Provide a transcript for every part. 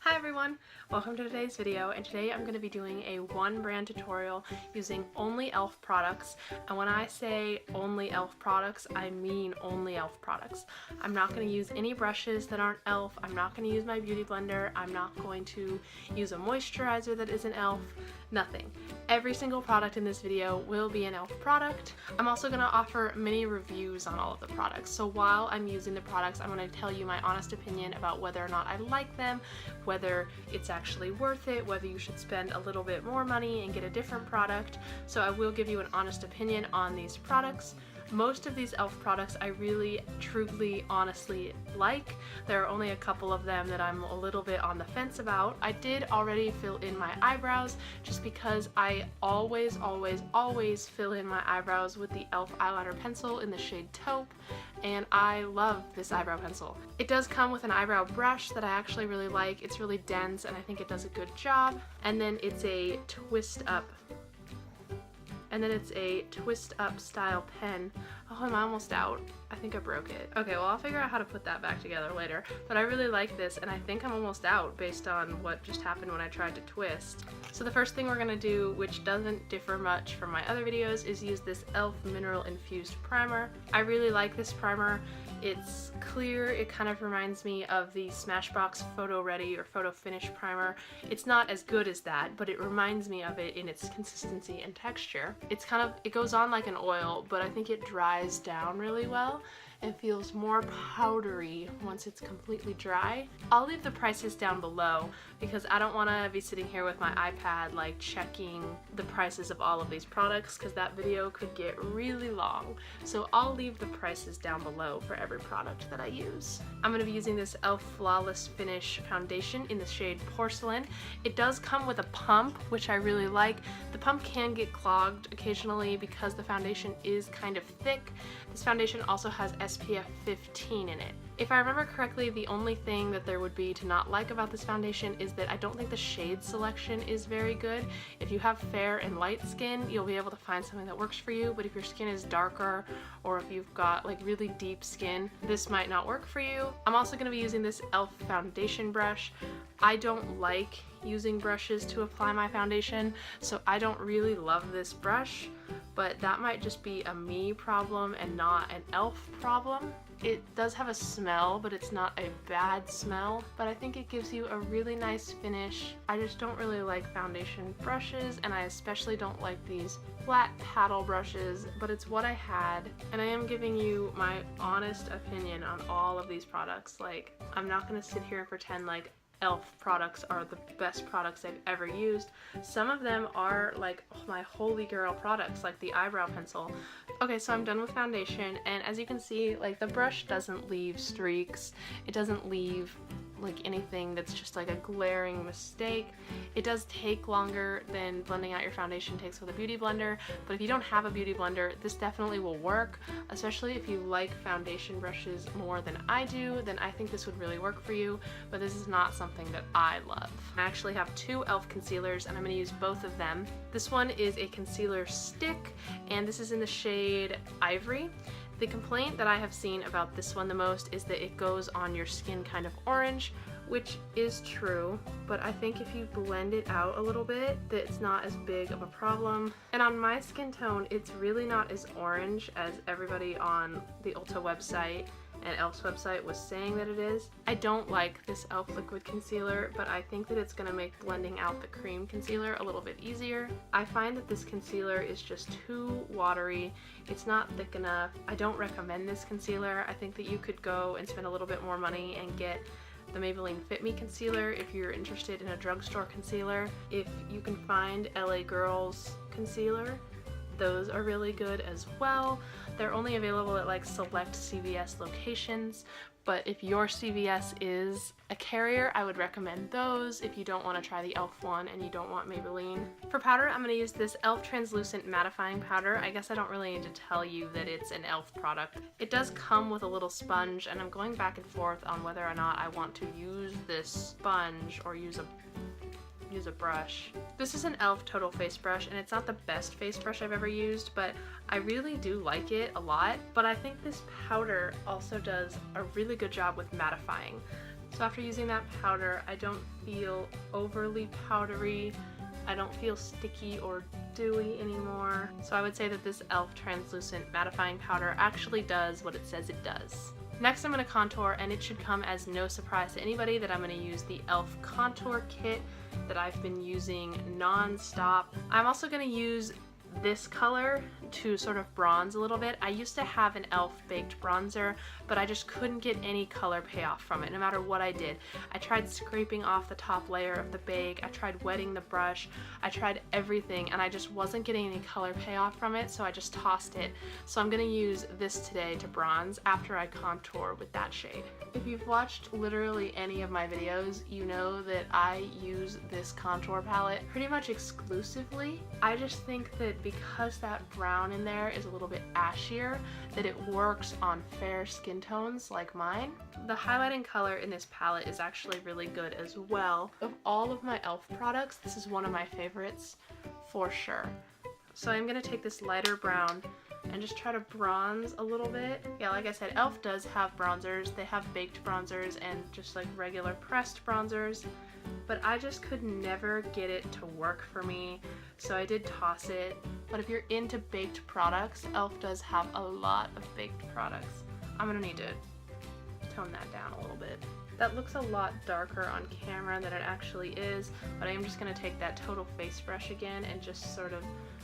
Hi everyone! Welcome to today's video, and today I'm going to be doing a one brand tutorial using only e.l.f. products. And when I say only e.l.f. products, I mean only e.l.f. products. I'm not going to use any brushes that aren't e.l.f. I'm not going to use my beauty blender. I'm not going to use a moisturizer that isn't e.l.f. Nothing. Every single product in this video will be an e.l.f. product. I'm also going to offer mini reviews on all of the products. So while I'm using the products, I'm going to tell you my honest opinion about whether or not I like them, whether it's actually worth it, whether you should spend a little bit more money and get a different product. So I will give you an honest opinion on these products. Most of these e.l.f. products I really, truly, honestly like. There are only a couple of them that I'm a little bit on the fence about. I did already fill in my eyebrows just because I always fill in my eyebrows with the e.l.f. eyeliner pencil in the shade Taupe, and I love this eyebrow pencil. It does come with an eyebrow brush that I actually really like. It's really dense and I think it does a good job. And then it's a twist up style pen. Oh, am I almost out? I think I broke it. Okay, well I'll figure out how to put that back together later. But I really like this, and I think I'm almost out based on what just happened when I tried to twist. So the first thing we're gonna do, which doesn't differ much from my other videos, is use this e.l.f. Mineral Infused Primer. I really like this primer. It's clear. It kind of reminds me of the Smashbox Photo Ready or Photo Finish primer. It's not as good as that, but it reminds me of it in its consistency and texture. It goes on like an oil, but I think it dries down really well and feels more powdery once it's completely dry. I'll leave the prices down below because I don't want to be sitting here with my iPad like checking the prices of all of these products, because that video could get really long. So I'll leave the prices down below for every product that I use. I'm going to be using this e.l.f. Flawless Finish foundation in the shade Porcelain. It does come with a pump, which I really like. The pump can get clogged occasionally because the foundation is kind of thick. This foundation also has SPF 15 in it. If I remember correctly, the only thing that there would be to not like about this foundation is that I don't think the shade selection is very good. If you have fair and light skin, you'll be able to find something that works for you, but if your skin is darker or if you've got like really deep skin, this might not work for you. I'm also going to be using this e.l.f. foundation brush. I don't like using brushes to apply my foundation, so I don't really love this brush, but that might just be a me problem and not an e.l.f. problem. It does have a smell, but it's not a bad smell, but I think it gives you a really nice finish. I just don't really like foundation brushes, and I especially don't like these flat paddle brushes, but it's what I had, and I am giving you my honest opinion on all of these products. Like, I'm not gonna sit here and pretend like e.l.f. products are the best products I've ever used. Some of them are like my holy grail products, like the eyebrow pencil. Okay, so I'm done with foundation, and as you can see, like, the brush doesn't leave streaks. It doesn't leave like anything that's just like a glaring mistake. It does take longer than blending out your foundation takes with a beauty blender, but if you don't have a beauty blender, this definitely will work, especially if you like foundation brushes more than I do. Then I think this would really work for you, but this is not something that I love. I actually have two e.l.f. concealers, and I'm going to use both of them. This one is a concealer stick, and this is in the shade Ivory. The complaint that I have seen about this one the most is that it goes on your skin kind of orange, which is true, but I think if you blend it out a little bit, that it's not as big of a problem. And on my skin tone, it's really not as orange as everybody on the Ulta website and e.l.f.'s website was saying that it is. I don't like this e.l.f. liquid concealer, but I think that it's going to make blending out the cream concealer a little bit easier. I find that this concealer is just too watery. It's not thick enough. I don't recommend this concealer. I think that you could go and spend a little bit more money and get the Maybelline Fit Me concealer if you're interested in a drugstore concealer. If you can find LA Girls concealer, those are really good as well. They're only available at like select CVS locations, but if your CVS is a carrier, I would recommend those if you don't want to try the e.l.f. one and you don't want Maybelline. For powder, I'm going to use this e.l.f. Translucent Mattifying Powder. I guess I don't really need to tell you that it's an e.l.f. product. It does come with a little sponge, and I'm going back and forth on whether or not I want to use this sponge or use a brush. This is an e.l.f. Total Face Brush, and it's not the best face brush I've ever used, but I really do like it a lot. But I think this powder also does a really good job with mattifying. So after using that powder, I don't feel overly powdery. I don't feel sticky or dewy anymore. So I would say that this e.l.f. translucent mattifying powder actually does what it says it does. Next I'm going to contour, and it should come as no surprise to anybody that I'm going to use the e.l.f. contour kit that I've been using non-stop. I'm also going to use this color to sort of bronze a little bit. I used to have an e.l.f. baked bronzer, but I just couldn't get any color payoff from it no matter what I did. I tried scraping off the top layer of the bake, I tried wetting the brush, I tried everything, and I just wasn't getting any color payoff from it, so I just tossed it. So I'm gonna use this today to bronze after I contour with that shade. If you've watched literally any of my videos, you know that I use this contour palette pretty much exclusively. I just think that because that brown in there is a little bit ashier, that it works on fair skin tones like mine. The highlighting color in this palette is actually really good as well. Of all of my e.l.f. products, this is one of my favorites for sure. So I'm gonna take this lighter brown and just try to bronze a little bit. Yeah, like I said, e.l.f. does have bronzers. They have baked bronzers and just like regular pressed bronzers, but I just could never get it to work for me, so I did toss it. But if you're into baked products, e.l.f. does have a lot of baked products. I'm gonna need to tone that down a little bit. That looks a lot darker on camera than it actually is, but I am just going to take that Total Face brush again and just sort of,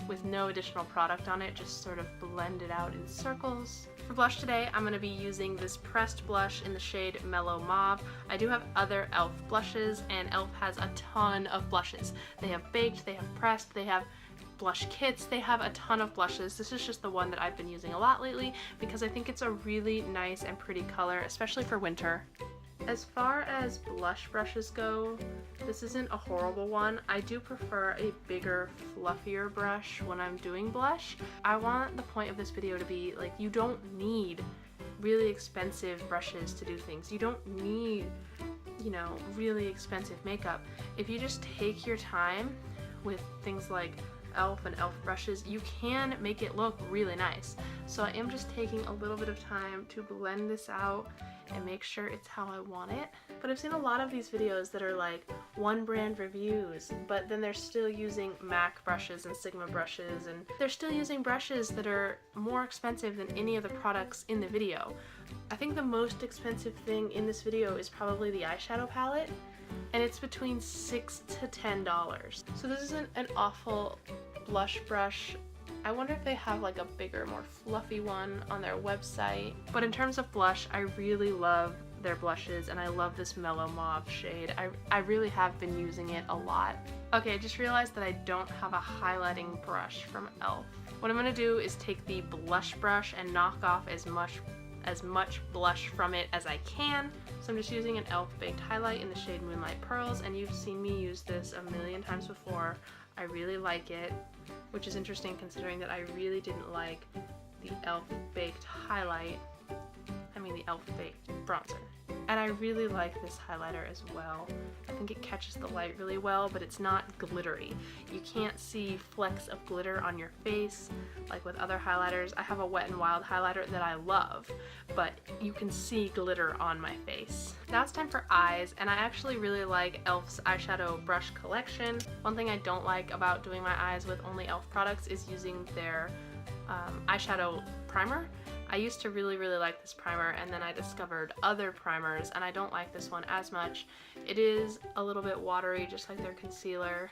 with no additional product on it, just sort of blend it out in circles. For blush today, I'm going to be using this pressed blush in the shade Mellow Mauve. I do have other e.l.f. blushes, and e.l.f. has a ton of blushes. They have baked, they have pressed, they have blush kits, they have a ton of blushes. This is just the one that I've been using a lot lately because I think it's a really nice and pretty color, especially for winter. As far as blush brushes go, this isn't a horrible one. I do prefer a bigger, fluffier brush when I'm doing blush. I want the point of this video to be like, you don't need really expensive brushes to do things. You don't need, you know, really expensive makeup. If you just take your time with things like e.l.f. and e.l.f. brushes, you can make it look really nice. So I am just taking a little bit of time to blend this out and make sure it's how I want it. But I've seen a lot of these videos that are like one brand reviews, but then they're still using MAC brushes and Sigma brushes, and they're still using brushes that are more expensive than any of the products in the video. I think the most expensive thing in this video is probably the eyeshadow palette, and it's between $6 to $10. So this isn't an awful blush brush. I wonder if they have like a bigger, more fluffy one on their website. But in terms of blush, I really love their blushes, and I love this Mellow Mauve shade. I really have been using it a lot. Okay, I just realized that I don't have a highlighting brush from e.l.f. What I'm gonna do is take the blush brush and knock off as much blush from it as I can. So I'm just using an e.l.f. baked highlight in the shade Moonlight Pearls, and you've seen me use this a million times before. I really like it, which is interesting considering that I really didn't like the e.l.f. baked highlight. I mean the e.l.f. baked bronzer. And I really like this highlighter as well. I think it catches the light really well, but it's not glittery. You can't see flecks of glitter on your face like with other highlighters. I have a Wet n Wild highlighter that I love, but you can see glitter on my face. Now it's time for eyes, and I actually really like e.l.f.'s eyeshadow brush collection. One thing I don't like about doing my eyes with only e.l.f. products is using their eyeshadow primer. I used to really like this primer, and then I discovered other primers, and I don't like this one as much. It is a little bit watery, just like their concealer.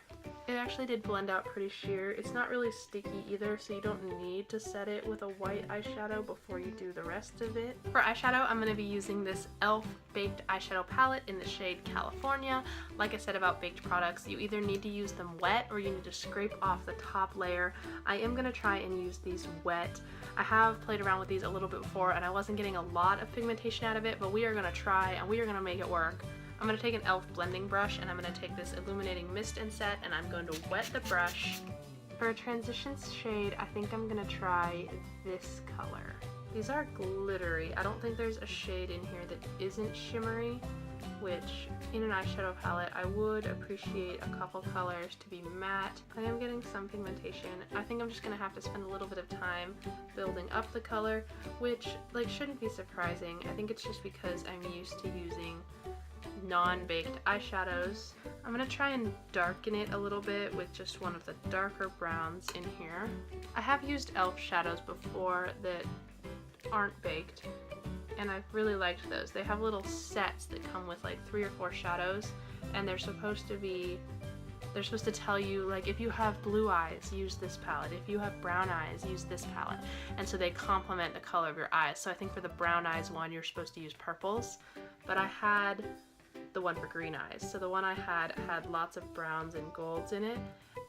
It actually did blend out pretty sheer. It's not really sticky either, so you don't need to set it with a white eyeshadow before you do the rest of it. For eyeshadow, I'm going to be using this e.l.f. baked eyeshadow palette in the shade California. Like I said about baked products, you either need to use them wet or you need to scrape off the top layer. I am going to try and use these wet. I have played around with these a little bit before, and I wasn't getting a lot of pigmentation out of it, but we are going to try and we are going to make it work. I'm going to take an e.l.f. blending brush, and I'm going to take this illuminating mist and set, and I'm going to wet the brush. For a transition shade, I think I'm going to try this color. These are glittery. I don't think there's a shade in here that isn't shimmery, which in an eyeshadow palette I would appreciate a couple colors to be matte. I am getting some pigmentation. I think I'm just going to have to spend a little bit of time building up the color, which like shouldn't be surprising. I think it's just because I'm used to using non-baked eyeshadows. I'm gonna try and darken it a little bit with just one of the darker browns in here. I have used e.l.f. shadows before that aren't baked, and I've really liked those. They have little sets that come with like 3 or 4 shadows, and they're supposed to tell you, like, if you have blue eyes, use this palette. If you have brown eyes, use this palette. And so they complement the color of your eyes. So I think for the brown eyes one, you're supposed to use purples, but I had the one for green eyes. So the one I had lots of browns and golds in it,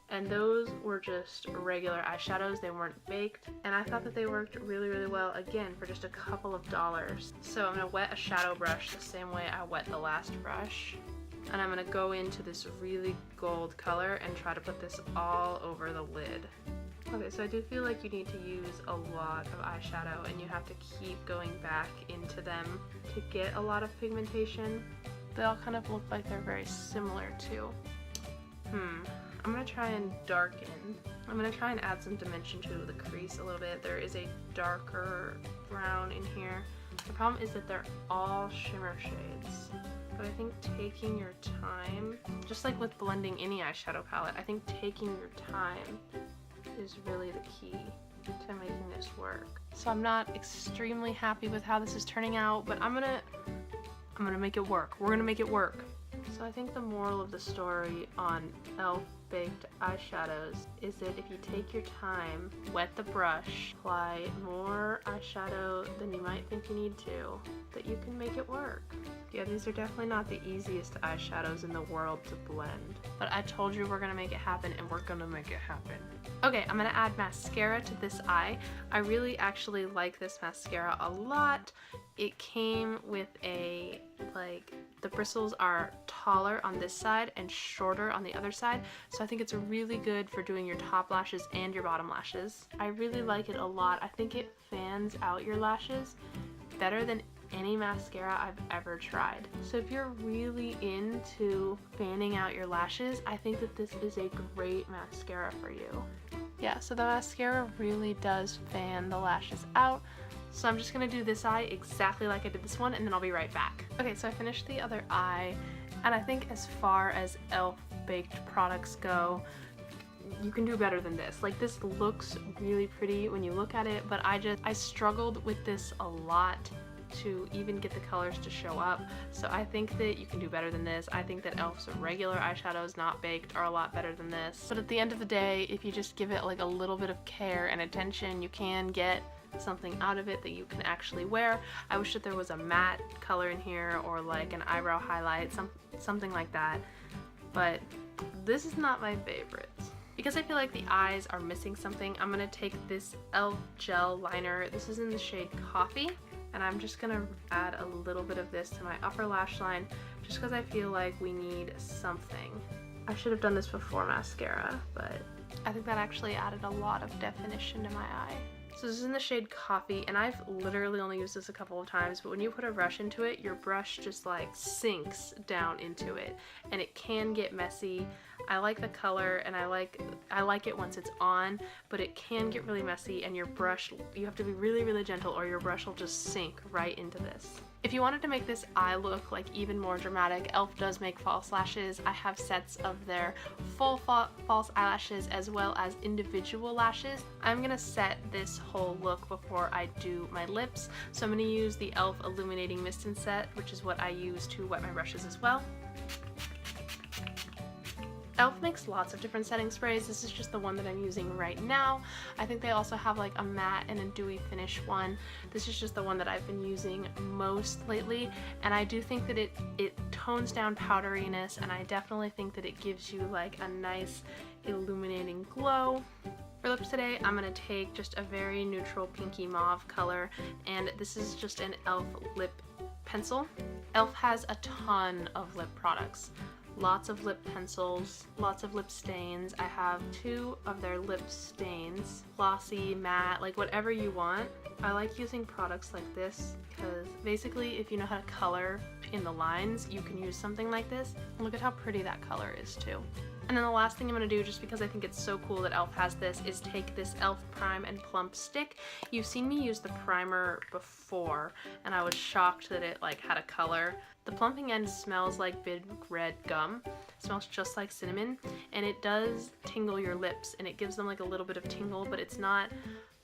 and those were just regular eyeshadows. They weren't baked, and I thought that they worked really, really well, again, for just a couple of dollars. So I'm gonna wet a shadow brush the same way I wet the last brush, and I'm gonna go into this really gold color and try to put this all over the lid. Okay, so I do feel like you need to use a lot of eyeshadow, and you have to keep going back into them to get a lot of pigmentation. They all kind of look like they're very similar too. I'm gonna try and darken. I'm gonna try and add some dimension to the crease a little bit. There is a darker brown in here. The problem is that they're all shimmer shades. But I think taking your time, just like with blending any eyeshadow palette, I think taking your time is really the key to making this work. So I'm not extremely happy with how this is turning out, but I'm gonna make it work. We're gonna make it work. So I think the moral of the story on e.l.f. baked eyeshadows is that if you take your time, wet the brush, apply more eyeshadow than you might think you need to, that you can make it work. Yeah, these are definitely not the easiest eyeshadows in the world to blend, but I told you we're gonna make it happen, and we're gonna make it happen. Okay, I'm gonna add mascara to this eye. I really actually like this mascara a lot. It came with a, like, the bristles are taller on this side and shorter on the other side, so I think it's really good for doing your top lashes and your bottom lashes. I really like it a lot. I think it fans out your lashes better than any mascara I've ever tried. So if you're really into fanning out your lashes, I think that this is a great mascara for you. Yeah, so the mascara really does fan the lashes out. So I'm just gonna do this eye exactly like I did this one, and then I'll be right back. Okay, so I finished the other eye, and I think as far as e.l.f. baked products go, you can do better than this. Like, this looks really pretty when you look at it, but I struggled with this a lot to even get the colors to show up. So I think that you can do better than this. I think that e.l.f.'s regular eyeshadows, not baked, are a lot better than this. But at the end of the day, if you just give it like a little bit of care and attention, you can get something out of it that you can actually wear. I wish that there was a matte color in here, or like an eyebrow highlight, something like that. But this is not my favorite. Because I feel like the eyes are missing something, I'm gonna take this e.l.f. gel liner. This is in the shade Coffee, and I'm just gonna add a little bit of this to my upper lash line, just because I feel like we need something. I should have done this before mascara, but I think that actually added a lot of definition to my eye. So this is in the shade Coffee, and I've literally only used this a couple of times, but when you put a brush into it, your brush just like sinks down into it, and it can get messy. I like the color, and I like it once it's on, but it can get really messy, and your brush, you have to be really, really gentle, or your brush will just sink right into this. If you wanted to make this eye look like even more dramatic, e.l.f. does make false lashes. I have sets of their full false eyelashes as well as individual lashes. I'm gonna set this whole look before I do my lips, so I'm gonna use the e.l.f. Illuminating Mist and Set, which is what I use to wet my brushes as well. e.l.f. makes lots of different setting sprays. This is just the one that I'm using right now. I think they also have like a matte and a dewy finish one. This is just the one that I've been using most lately, and I do think that it tones down powderiness, and I definitely think that it gives you like a nice illuminating glow. For lips today, I'm going to take just a very neutral pinky mauve color, and this is just an e.l.f. lip pencil. e.l.f. has a ton of lip products. Lots of lip pencils, lots of lip stains. I have 2 of their lip stains, glossy, matte, like whatever you want. I like using products like this because basically if you know how to color in the lines, you can use something like this. Look at how pretty that color is too. And then the last thing I'm going to do, just because I think it's so cool that e.l.f. has this, is take this e.l.f. Prime and Plump stick. You've seen me use the primer before, and I was shocked that it like had a color. The plumping end smells like big red gum. It smells just like cinnamon, and it does tingle your lips, and it gives them like a little bit of tingle, but it's not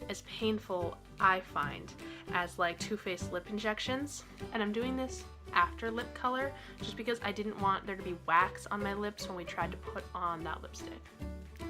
as painful, I find, as like Too Faced lip injections. And I'm doing this after lip color just because I didn't want there to be wax on my lips when we tried to put on that lipstick.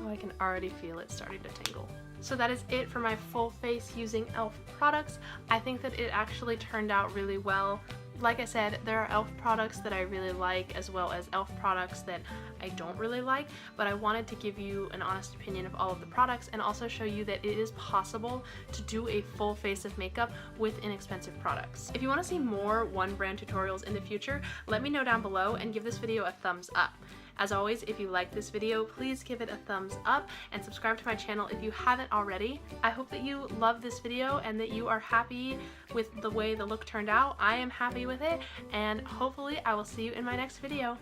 Oh, I can already feel it starting to tingle. So that is it for my full face using e.l.f. products. I think that it actually turned out really well. Like I said, there are e.l.f. products that I really like as well as e.l.f. products that I don't really like, but I wanted to give you an honest opinion of all of the products and also show you that it is possible to do a full face of makeup with inexpensive products. If you want to see more one brand tutorials in the future, let me know down below and give this video a thumbs up. As always, if you like this video, please give it a thumbs up and subscribe to my channel if you haven't already. I hope that you love this video and that you are happy with the way the look turned out. I am happy with it, and hopefully I will see you in my next video.